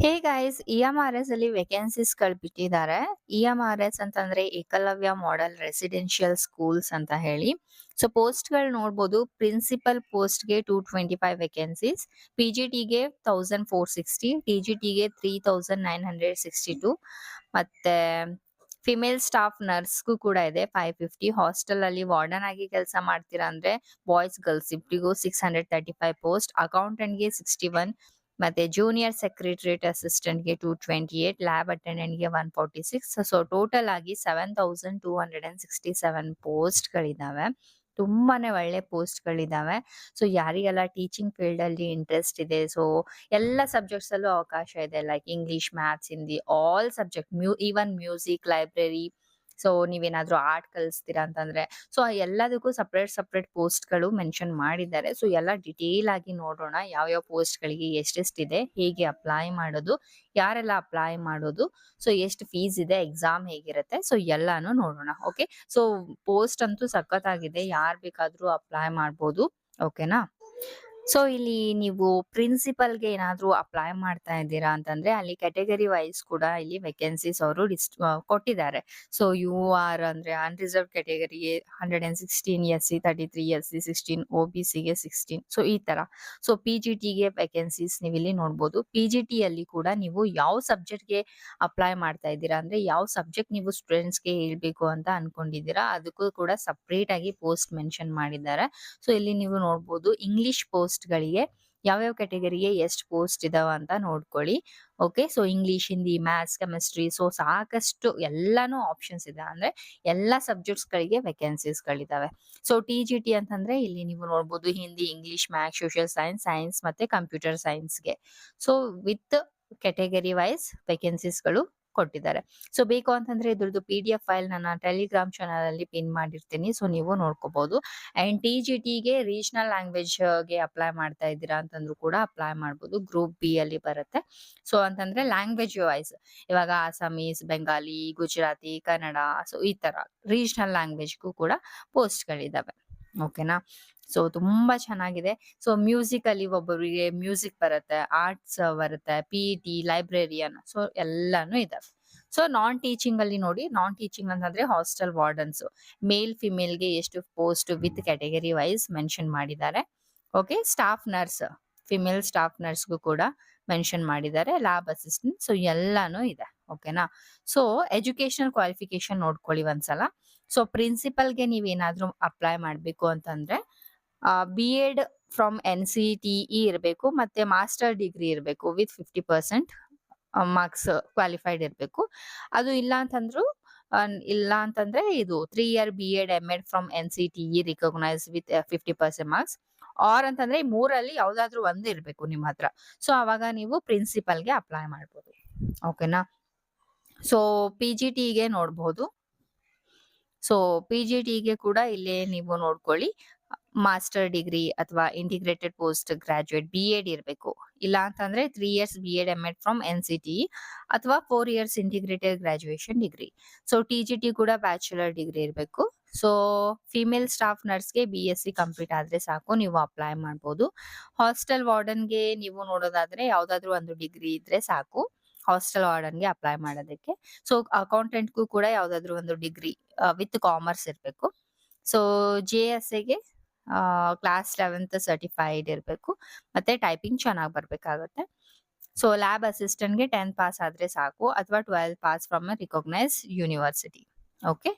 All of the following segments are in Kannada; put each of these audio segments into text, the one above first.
ಹೇ ಗೈಸ್, ಇ.ಎಂ.ಆರ್.ಎಸ್ ಅಲ್ಲಿ ವೇಕೆನ್ಸೀಸ್ ಗಳು ಬಿಟ್ಟಿದ್ದಾರೆ. ಇ.ಎಂ.ಆರ್.ಎಸ್ ಅಂತಂದ್ರೆ ಏಕಲವ್ಯ ಮಾಡೆಲ್ ರೆಸಿಡೆನ್ಷಿಯಲ್ ಸ್ಕೂಲ್ಸ್ ಅಂತ ಹೇಳಿ. ಸೊ ಪೋಸ್ಟ್ ಗಳು ನೋಡ್ಬೋದು. ಪ್ರಿನ್ಸಿಪಲ್ ಪೋಸ್ಟ್ ಗೆ 225 ವೇಕೆನ್ಸೀಸ್, ಪಿಜಿಟಿಗೆ 1460, ಟಿಜಿಟಿಗೆ 3962, ಮತ್ತೆ ಫಿಮೇಲ್ ಸ್ಟಾಫ್ ನರ್ಸ್ಗೂ ಕೂಡ ಇದೆ 550. ಹಾಸ್ಟೆಲ್ ಅಲ್ಲಿ ವಾರ್ಡನ್ ಆಗಿ ಕೆಲಸ ಮಾಡ್ತೀರಾ ಅಂದ್ರೆ ಬಾಯ್ಸ್ ಗರ್ಲ್ಸ್ ಇಬ್ರಿಗೂ 635 ಪೋಸ್ಟ್, ಅಕೌಂಟೆಂಟ್ ಗೆ 61, ಮತ್ತೆ ಜೂನಿಯರ್ ಸೆಕ್ರೆಟರಿಯೇಟ್ ಅಸಿಸ್ಟೆಂಟ್ ಗೆ 228, ಲ್ಯಾಬ್ ಅಟೆಂಡೆಂಟ್ ಗೆ 146. ಸೊ ಟೋಟಲ್ ಆಗಿ 7267 ಪೋಸ್ಟ್ ಗಳಿದಾವೆ. ತುಂಬಾನೇ ಒಳ್ಳೆ ಪೋಸ್ಟ್ ಗಳಿದಾವೆ. ಸೊ ಯಾರಿಗೆಲ್ಲ ಟೀಚಿಂಗ್ ಫೀಲ್ಡ್ ಅಲ್ಲಿ ಇಂಟ್ರೆಸ್ಟ್ ಇದೆ, ಸೊ ಎಲ್ಲ ಸಬ್ಜೆಕ್ಟ್ಸ್ ಅಲ್ಲೂ ಅವಕಾಶ ಇದೆ. Like English, maths, Hindi, all subject, even music, library. So ನೀವೇನಾದ್ರೂ ಆರ್ಟ್ ಕಲಿಸ್ತೀರಾ ಅಂತಂದ್ರೆ ಸೊ ಎಲ್ಲದಕ್ಕೂ ಸಪರೇಟ್ ಸಪರೇಟ್ ಪೋಸ್ಟ್ ಗಳು ಮೆನ್ಷನ್ ಮಾಡಿದ್ದಾರೆ. ಸೊ ಎಲ್ಲ ಡಿಟೇಲ್ ಆಗಿ ನೋಡೋಣ, ಯಾವ ಪೋಸ್ಟ್ ಗಳಿಗೆ ಎಷ್ಟೆಷ್ಟಿದೆ, ಹೇಗೆ ಅಪ್ಲೈ ಮಾಡೋದು, ಯಾರೆಲ್ಲ ಅಪ್ಲೈ ಮಾಡೋದು, ಸೊ ಎಷ್ಟು ಫೀಸ್ ಇದೆ, ಎಕ್ಸಾಮ್ ಹೇಗಿರುತ್ತೆ, ಸೊ ಎಲ್ಲಾನು ನೋಡೋಣ. ಓಕೆ, ಸೊ ಪೋಸ್ಟ್ ಅಂತೂ ಸಖತ್ತಾಗಿದೆ, ಯಾರ್ ಬೇಕಾದ್ರೂ ಅಪ್ಲೈ ಮಾಡ್ಬೋದು. ಓಕೆನಾ. ಸೊ ಇಲ್ಲಿ ನೀವು ಪ್ರಿನ್ಸಿಪಲ್ಗೆ ಏನಾದ್ರೂ ಅಪ್ಲೈ ಮಾಡ್ತಾ ಇದ್ದೀರಾ ಅಂತಂದ್ರೆ ಅಲ್ಲಿ ಕ್ಯಾಟಗರಿ ವೈಸ್ ಕೂಡ ಇಲ್ಲಿ ವೇಕೆನ್ಸೀಸ್ ಅವರು ಕೊಟ್ಟಿದ್ದಾರೆ. ಸೊ ಯು ಆರ್ ಅಂದ್ರೆ ಅನ್ರಿಸರ್ವ್ ಕ್ಯಾಟಗರಿಗೆ 116, S C 33, S C 16, OBC ಗೆ 16. ಸೊ ಈ ತರ. ಸೊ PGT ಗೆ ವೇಕೆನ್ಸೀಸ್ ನೀವು ಇಲ್ಲಿ ನೋಡ್ಬೋದು. PGT ಅಲ್ಲಿ ಕೂಡ ನೀವು ಯಾವ ಸಬ್ಜೆಕ್ಟ್ಗೆ ಅಪ್ಲೈ ಮಾಡ್ತಾ ಇದ್ದೀರಾ ಅಂದ್ರೆ ಯಾವ ಸಬ್ಜೆಕ್ಟ್ ನೀವು ಸ್ಟೂಡೆಂಟ್ಸ್ಗೆ ಹೇಳ್ಬೇಕು ಅಂತ ಅನ್ಕೊಂಡಿದ್ದೀರಾ ಅದಕ್ಕೂ ಕೂಡ ಸಪರೇಟ್ ಆಗಿ ಪೋಸ್ಟ್ ಮೆನ್ಷನ್ ಮಾಡಿದ್ದಾರೆ. ಸೊ ಇಲ್ಲಿ ನೀವು ನೋಡ್ಬೋದು ಇಂಗ್ಲಿಷ್ ಪೋಸ್ಟ್ ಗಳಿಗೆ ಯಾವ್ಯಾವ ಕ್ಯಾಟಗರಿಗೆ ಎಷ್ಟು ಪೋಸ್ಟ್ ಇದಾವ ಅಂತ ನೋಡ್ಕೊಳ್ಳಿ. Okay, so English, Hindi, maths, chemistry, so ಸಾಕಷ್ಟು ಎಲ್ಲಾನು ಆಪ್ಷನ್ಸ್ ಇದೆ. ಅಂದ್ರೆ ಎಲ್ಲಾ ಸಬ್ಜೆಕ್ಟ್ಸ್ ಗಳಿಗೆ ವೇಕೆನ್ಸೀಸ್ ಗಳಿದಾವೆ. ಸೊ TGT ಅಂತಂದ್ರೆ ಇಲ್ಲಿ ನೀವು ನೋಡ್ಬೋದು Hindi, English, maths, social science, science ಮತ್ತೆ ಕಂಪ್ಯೂಟರ್ ಸೈನ್ಸ್ಗೆ. So with category wise vacancies ಗಳು ಕೊಟ್ಟಿದ್ದಾರೆ. ಸೊ ಬೇಕು ಅಂತಂದ್ರೆ ಇದ್ರದ್ದು PDF ಫೈಲ್ ನನ್ನ ಟೆಲಿಗ್ರಾಮ್ ಚಾನಲ್ ಅಲ್ಲಿ ಪಿನ್ ಮಾಡಿರ್ತೀನಿ. ಸೊ ನೀವು ನೋಡ್ಕೋಬಹುದು. ಅಂಡ್ TGT ಗೆ ರೀಜನಲ್ ಲ್ಯಾಂಗ್ವೇಜ್ ಗೆ ಅಪ್ಲೈ ಮಾಡ್ತಾ ಇದ್ದೀರಾ ಅಂತಂದ್ರು ಕೂಡ ಅಪ್ಲೈ ಮಾಡ್ಬೋದು. ಗ್ರೂಪ್ ಬಿ ಅಲ್ಲಿ ಬರುತ್ತೆ. ಸೊ ಅಂತಂದ್ರೆ ಲ್ಯಾಂಗ್ವೇಜ್ ವೈಸ್ ಇವಾಗ ಅಸಾಮೀಸ್, ಬೆಂಗಾಲಿ, ಗುಜರಾತಿ, ಕನ್ನಡ, ಸೊ ಈ ತರ ರೀಜನಲ್ ಲ್ಯಾಂಗ್ವೇಜ್ಗೂ ಕೂಡ ಪೋಸ್ಟ್ ಗಳಿದಾವೆ. ಓಕೆನಾ. ಸೊ ತುಂಬಾ ಚೆನ್ನಾಗಿದೆ. ಸೊ ಮ್ಯೂಸಿಕ್ ಅಲ್ಲಿ ಒಬ್ಬೊಬ್ಬರಿಗೆ ಮ್ಯೂಸಿಕ್ ಬರುತ್ತೆ, ಆರ್ಟ್ಸ್ ಬರುತ್ತೆ, PET, ಲೈಬ್ರೇರಿಯನ್, ಸೊ ಎಲ್ಲಾನು ಇದಾವೆ. ಸೊ ನಾನ್ ಟೀಚಿಂಗ್ ಅಲ್ಲಿ ನೋಡಿ, ನಾನ್ ಟೀಚಿಂಗ್ ಅಂತಂದ್ರೆ ಹಾಸ್ಟೆಲ್ ವಾರ್ಡನ್ಸ್ ಮೇಲ್ ಫಿಮೇಲ್ ಗೆ ಎಷ್ಟು post with category wise mention ಮಾಡಿದ್ದಾರೆ. Okay, staff nurse, female staff ನರ್ಸ್ಗೂ ಕೂಡ ಮೆನ್ಷನ್ ಮಾಡಿದ್ದಾರೆ, ಲ್ಯಾಬ್ ಅಸಿಸ್ಟೆಂಟ್, ಸೊ ಎಲ್ಲಾನು ಇದೆ. ಓಕೆನಾ. ಸೊ ಎಜುಕೇಶನಲ್ ಕ್ವಾಲಿಫಿಕೇಶನ್ ನೋಡ್ಕೊಳ್ಳಿ ಒಂದ್ಸಲ. ಸೊ ಪ್ರಿನ್ಸಿಪಲ್ಗೆ ನೀವೇನಾದ್ರೂ ಅಪ್ಲೈ ಮಾಡ್ಬೇಕು ಅಂತಂದ್ರೆ B.Ed ಫ್ರಮ್ NCTE ಇರಬೇಕು, ಮತ್ತೆ ಮಾಸ್ಟರ್ ಡಿಗ್ರಿ ಇರಬೇಕು ವಿತ್ 50% ಮಾರ್ಕ್ಸ್ ಕ್ವಾಲಿಫೈಡ್ ಇರಬೇಕು. ಅದು ಇಲ್ಲ ಅಂತಂದ್ರೆ ಇದು 3 year B.Ed M.Ed from NCTE recognise with 50% marks. Or ಅಂತಂದ್ರೆ ಈ ಮೂರಲ್ಲಿ ಯಾವ್ದಾದ್ರು ಒಂದು ಇರ್ಬೇಕು ನಿಮ್ ಹತ್ರ. ಸೊ ಅವಾಗ ನೀವು ಪ್ರಿನ್ಸಿಪಲ್ಗೆ ಅಪ್ಲೈ ಮಾಡ್ಬೋದು. ಓಕೆನಾ. ಸೊ PGT ಗೆ ನೋಡ್ಬೋದು. ಸೊ PGT ಗೆ ಕೂಡ ಇಲ್ಲೇ ನೀವು ನೋಡ್ಕೊಳ್ಳಿ. ಮಾಸ್ಟರ್ ಡಿಗ್ರಿ ಅಥವಾ ಇಂಟಿಗ್ರೇಟೆಡ್ ಪೋಸ್ಟ್ ಗ್ರಾಜುಯೇಟ್ B.Ed ಇರಬೇಕು. ಇಲ್ಲ ಅಂತಂದ್ರೆ 3 years B.Ed M.Ed from NCTE ಅಥವಾ 4 years integrated graduation degree. So TGT ಕೂಡ ಬ್ಯಾಚುಲರ್ ಡಿಗ್ರಿ ಇರಬೇಕು. ಸೊ ಫಿಮೇಲ್ ಸ್ಟಾಫ್ ನರ್ಸ್ಗೆ BSc ಕಂಪ್ಲೀಟ್ ಆದ್ರೆ ಸಾಕು, ನೀವು ಅಪ್ಲೈ ಮಾಡ್ಬೋದು. ಹಾಸ್ಟೆಲ್ ವಾರ್ಡನ್ಗೆ ನೀವು ನೋಡೋದಾದ್ರೆ ಯಾವ್ದಾದ್ರು ಒಂದು ಡಿಗ್ರಿ ಇದ್ರೆ ಸಾಕು ಹಾಸ್ಟೆಲ್ ವಾರ್ಡನ್ಗೆ ಅಪ್ಲೈ ಮಾಡೋದಕ್ಕೆ. ಸೊ ಅಕೌಂಟೆಂಟ್ಗೂ ಕೂಡ ಯಾವ್ದಾದ್ರು ಒಂದು ಡಿಗ್ರಿ ವಿತ್ ಕಾಮರ್ಸ್ ಇರಬೇಕು. ಸೊ JSAಗೆ ಕ್ಲಾಸ್ 11th ಸರ್ಟಿಫೈಡ್ ಇರಬೇಕು, ಮತ್ತೆ ಟೈಪಿಂಗ್ ಚೆನ್ನಾಗಿ ಬರ್ಬೇಕಾಗುತ್ತೆ. ಸೊ ಲ್ಯಾಬ್ ಅಸಿಸ್ಟೆಂಟ್ಗೆ 10th ಪಾಸ್ ಆದ್ರೆ ಸಾಕು ಅಥವಾ 12th pass from recognise university. Okay.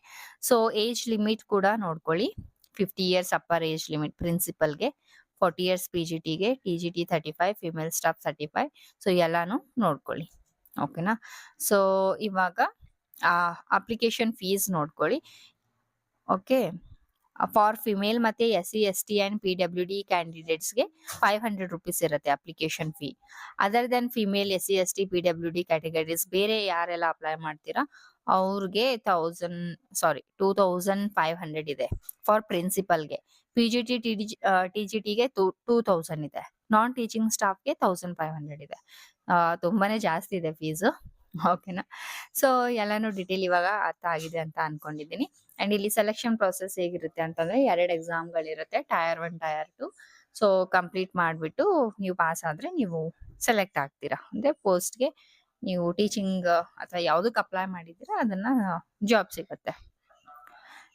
So age limit ಕೂಡ ನೋಡ್ಕೊಳ್ಳಿ. 50 years ಅಪ್ಪರ್ ಏಜ್ ಲಿಮಿಟ್ ಪ್ರಿನ್ಸಿಪಲ್ಗೆ, 40 years PGT ಗೆ, TGT 35, ಫಿಮೇಲ್ ಸ್ಟಾಫ್ 35. ಸೊ ಎಲ್ಲಾನು ನೋಡ್ಕೊಳ್ಳಿ. ಓಕೆನಾ. ಸೊ ಇವಾಗ ಅಪ್ಲಿಕೇಶನ್ ಫೀಸ್ ನೋಡ್ಕೊಳ್ಳಿ. ಓಕೆ. ಫಾರ್ ಫಿಮೇಲ್ ಮತ್ತೆ SC ST ಅಂಡ್ PWD ಕ್ಯಾಂಡಿಡೇಟ್ಸ್ಗೆ 500 rupees ಇರುತ್ತೆ application fee. Other than female SC ST PWD categories ಬೇರೆ ಯಾರೆಲ್ಲ ಅಪ್ಲೈ ಮಾಡ್ತೀರಾ ಅವ್ರಿಗೆ 2500 ಇದೆ ಫಾರ್ ಪ್ರಿನ್ಸಿಪಲ್ಗೆ. PGT TGT ಗೆ 2000 ಇದೆ. ನಾನ್ ಟೀಚಿಂಗ್ ಸ್ಟಾಫ್ಗೆ 1500 ಇದೆ. ತುಂಬಾನೇ ಜಾಸ್ತಿ ಇದೆ ಫೀಸು. ಓಕೆನಾ. ಸೊ ಎಲ್ಲಾನು ಡಿಟೇಲ್ ಇವಾಗ ಅರ್ಥ ಆಗಿದೆ ಅಂತ ಅನ್ಕೊಂಡಿದ್ದೀನಿ. ಅಂಡ್ ಇಲ್ಲಿ ಸೆಲೆಕ್ಷನ್ ಪ್ರೊಸೆಸ್ ಹೇಗಿರುತ್ತೆ ಅಂತಂದ್ರೆ 2 ಎಕ್ಸಾಮ್ಗಳಿರುತ್ತೆ, Tier 1, Tier 2. ಸೊ ಕಂಪ್ಲೀಟ್ ಮಾಡ್ಬಿಟ್ಟು ನೀವು ಪಾಸ್ ಆದ್ರೆ ನೀವು ಸೆಲೆಕ್ಟ್ ಆಗ್ತೀರಾ. ಅಂದ್ರೆ ಪೋಸ್ಟ್‌ಗೆ ನೀವು ಟೀಚಿಂಗ್ ಅಥವಾ ಯಾವುದಕ್ಕೆ ಅಪ್ಲೈ ಮಾಡಿದ್ದೀರಾ ಅದನ್ನ ಜಾಬ್ ಸಿಗುತ್ತೆ.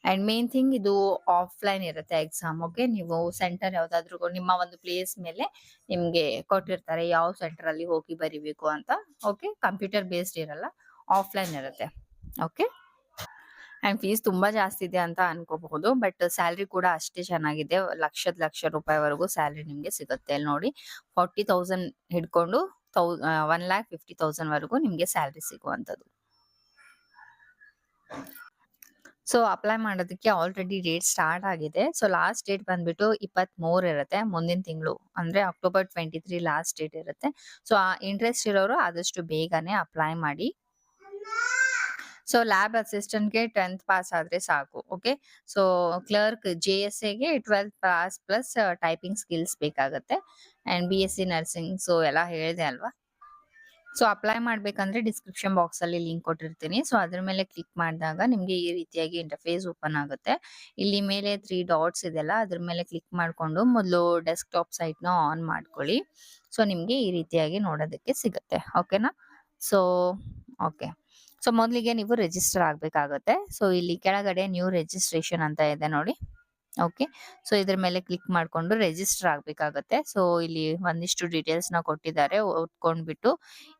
ಅಂಡ್ ಮೇನ್ ಥಿಂಗ್ ಇದು ಆಫ್‌ಲೈನ್ ಇರುತ್ತೆ ಎಕ್ಸಾಮ್. ಓಕೆ. ನೀವು ಸೆಂಟರ್ ಯಾವ್ದಾದ್ರು ನಿಮ್ಮ ಒಂದು ಪ್ಲೇಸ್ ಮೇಲೆ ನಿಮ್ಗೆ ಕೊಟ್ಟಿರ್ತಾರೆ. ಯಾವ ಸೆಂಟರ್ ಅಲ್ಲಿ ಹೋಗಿ ಬರಿಬೇಕು ಅಂತ. ಓಕೆ. ಕಂಪ್ಯೂಟರ್ ಬೇಸ್ಡ್ ಇರಲ್ಲ. ಆಫ್‌ಲೈನ್ ಇರುತ್ತೆ. ಓಕೆ. ಅಂಡ್ ಫೀಸ್ ತುಂಬಾ ಜಾಸ್ತಿ ಇದೆ ಅಂತ ಅನ್ಕೋಬಹುದು. ಬಟ್ ಸ್ಯಾಲರಿ ಕೂಡ ಅಷ್ಟೇ ಚೆನ್ನಾಗಿದೆ. ಲಕ್ಷ ರೂಪಾಯಿವರೆಗೂ ಸ್ಯಾಲರಿ ನಿಮ್ಗೆ ಸಿಗುತ್ತೆ. ಇಲ್ಲಿ ನೋಡಿ 40,000 ಹಿಡ್ಕೊಂಡು 1,50,000 ವರೆಗೂ ನಿಮ್ಗೆ ಸ್ಯಾಲರಿ ಸಿಗುವಂತದ್ದು. ಸೊ ಅಪ್ಲೈ ಮಾಡೋದಕ್ಕೆ ಆಲ್ರೆಡಿ ಡೇಟ್ ಸ್ಟಾರ್ಟ್ ಆಗಿದೆ. ಸೊ ಲಾಸ್ಟ್ ಡೇಟ್ ಬಂದ್ಬಿಟ್ಟು 23 ಇರುತ್ತೆ. ಮುಂದಿನ ತಿಂಗಳು ಅಂದ್ರೆ ಅಕ್ಟೋಬರ್ 23 ಲಾಸ್ಟ್ ಡೇಟ್ ಇರುತ್ತೆ. ಸೊ ಇಂಟ್ರೆಸ್ಟ್ ಇರೋರು ಆದಷ್ಟು ಬೇಗನೆ ಅಪ್ಲೈ ಮಾಡಿ. ಸೊ ಲ್ಯಾಬ್ ಅಸಿಸ್ಟೆಂಟ್‌ಗೆ 10th ಪಾಸ್ ಆದ್ರೆ ಸಾಕು. ಓಕೆ. ಸೊ ಕ್ಲರ್ಕ್ ಜೆಎಸ್ಎಗೆ 12th pass plus typing skills ಬೇಕಾಗುತ್ತೆ. ಅಂಡ್ ಬಿಎಸ್ಸಿ ನರ್ಸಿಂಗ್ ಸೊ ಎಲ್ಲ ಹೇಳಿದೆ ಅಲ್ವಾ? ಸೊ ಅಪ್ಲೈ ಮಾಡ್ಬೇಕಂದ್ರೆ ಡಿಸ್ಕ್ರಿಪ್ಷನ್ ಬಾಕ್ಸ್ ಅಲ್ಲಿ ಲಿಂಕ್ ಕೊಟ್ಟಿರ್ತೀನಿ. ಸೊ ಅದ್ರ ಮೇಲೆ ಕ್ಲಿಕ್ ಮಾಡಿದಾಗ ನಿಮ್ಗೆ ಈ ರೀತಿಯಾಗಿ ಇಂಟರ್ಫೇಸ್ ಓಪನ್ ಆಗುತ್ತೆ. ಇಲ್ಲಿ ಮೇಲೆ 3 ಡಾಟ್ಸ್ ಇದೆಯಲ್ಲ ಅದ್ರ ಮೇಲೆ ಕ್ಲಿಕ್ ಮಾಡ್ಕೊಂಡು ಮೊದಲು ಡೆಸ್ಕ್‌ಟಾಪ್ ಸೈಟ್‌ನ ಆನ್ ಮಾಡ್ಕೊಳ್ಳಿ. ಸೊ ನಿಮ್ಗೆ ಈ ರೀತಿಯಾಗಿ ನೋಡೋದಕ್ಕೆ ಸಿಗುತ್ತೆ. ಓಕೆನಾ? So okay. ಸೊ ಮೊದಲಿಗೆ ನೀವು ರಿಜಿಸ್ಟರ್ ಆಗ್ಬೇಕಾಗುತ್ತೆ. ಸೊ ಇಲ್ಲಿ ಕೆಳಗಡೆ ನ್ಯೂ ರಿಜಿಸ್ಟ್ರೇಷನ್ ಅಂತ ಇದೆ ನೋಡಿ. ಓಕೆ. ಸೊ ಇದ್ರ ಮೇಲೆ ಕ್ಲಿಕ್ ಮಾಡ್ಕೊಂಡು ರಿಜಿಸ್ಟರ್ ಆಗ್ಬೇಕಾಗತ್ತೆ. ಸೊ ಇಲ್ಲಿ ಒಂದಿಷ್ಟು ಡೀಟೇಲ್ಸ್ ನ ಕೊಟ್ಟಿದ್ದಾರೆ. ಓದ್ಕೊಂಡ್ಬಿಟ್ಟು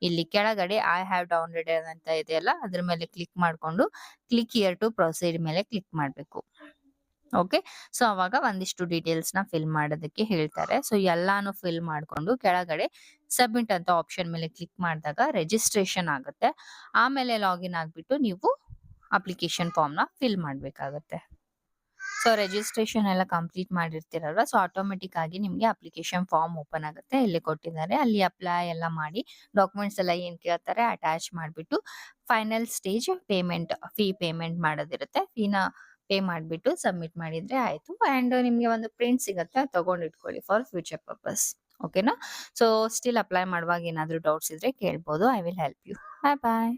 ಇಲ್ಲಿ ಕೆಳಗಡೆ ಐ ಹ್ಯಾವ್ ಡೌನ್ಲೋಡೆಡ್ ಅಂತ ಇದೆಯಲ್ಲ ಅದ್ರ ಮೇಲೆ ಕ್ಲಿಕ್ ಮಾಡ್ಕೊಂಡು ಕ್ಲಿಕ್ ಹಿಯರ್ ಟು ಪ್ರೊಸೀಡ್ ಮೇಲೆ ಕ್ಲಿಕ್ ಮಾಡ್ಬೇಕು. ಓಕೆ. ಸೊ ಅವಾಗ ಒಂದಿಷ್ಟು ಡೀಟೇಲ್ಸ್ ನ ಫಿಲ್ ಮಾಡೋದಕ್ಕೆ ಹೇಳ್ತಾರೆ. ಸೊ ಎಲ್ಲಾನು ಫಿಲ್ ಮಾಡ್ಕೊಂಡು ಕೆಳಗಡೆ ಸಬ್ಮಿಟ್ ಅಂತ ಆಪ್ಷನ್ ಮೇಲೆ ಕ್ಲಿಕ್ ಮಾಡಿದಾಗ ರಿಜಿಸ್ಟ್ರೇಷನ್ ಆಗುತ್ತೆ. ಆಮೇಲೆ ಲಾಗಿನ್ ಆಗ್ಬಿಟ್ಟು ನೀವು ಅಪ್ಲಿಕೇಶನ್ ಫಾರ್ಮ್ ನ ಫಿಲ್ ಮಾಡ್ಬೇಕಾಗತ್ತೆ. ಸೊ ರಿಜಿಸ್ಟ್ರೇಷನ್ ಎಲ್ಲ ಕಂಪ್ಲೀಟ್ ಮಾಡಿರ್ತೀರಲ್ವಾ? ಸೊ ಆಟೋಮೆಟಿಕ್ ಆಗಿ ನಿಮ್ಗೆ ಅಪ್ಲಿಕೇಶನ್ ಫಾರ್ಮ್ ಓಪನ್ ಆಗುತ್ತೆ. ಇಲ್ಲಿ ಕೊಟ್ಟಿದ್ದಾರೆ. ಅಲ್ಲಿ ಅಪ್ಲೈ ಎಲ್ಲ ಮಾಡಿ ಡಾಕ್ಯುಮೆಂಟ್ಸ್ ಎಲ್ಲ ಏನ್ ಕೇಳ್ತಾರೆ ಅಟ್ಯಾಚ್ ಮಾಡ್ಬಿಟ್ಟು ಫೈನಲ್ ಸ್ಟೇಜ್ ಫೀ ಪೇಮೆಂಟ್ ಮಾಡೋದಿರುತ್ತೆ. ಫೀನ ಪೇ ಮಾಡ್ಬಿಟ್ಟು ಸಬ್ಮಿಟ್ ಮಾಡಿದ್ರೆ ಆಯ್ತು. ಅಂಡ್ ನಿಮ್ಗೆ ಒಂದು ಪ್ರಿಂಟ್ ಸಿಗುತ್ತೆ. ಅದ್ ತಗೊಂಡ್ ಇಟ್ಕೊಳ್ಳಿ ಫಾರ್ ಫ್ಯೂಚರ್ ಪರ್ಪಸ್. ಓಕೆನಾ? ಸೊ ಸ್ಟಿಲ್ ಅಪ್ಲೈ ಮಾಡುವಾಗ ಏನಾದ್ರು ಡೌಟ್ಸ್ ಇದ್ರೆ ಕೇಳ್ಬೋದು. I will help you. Bye bye.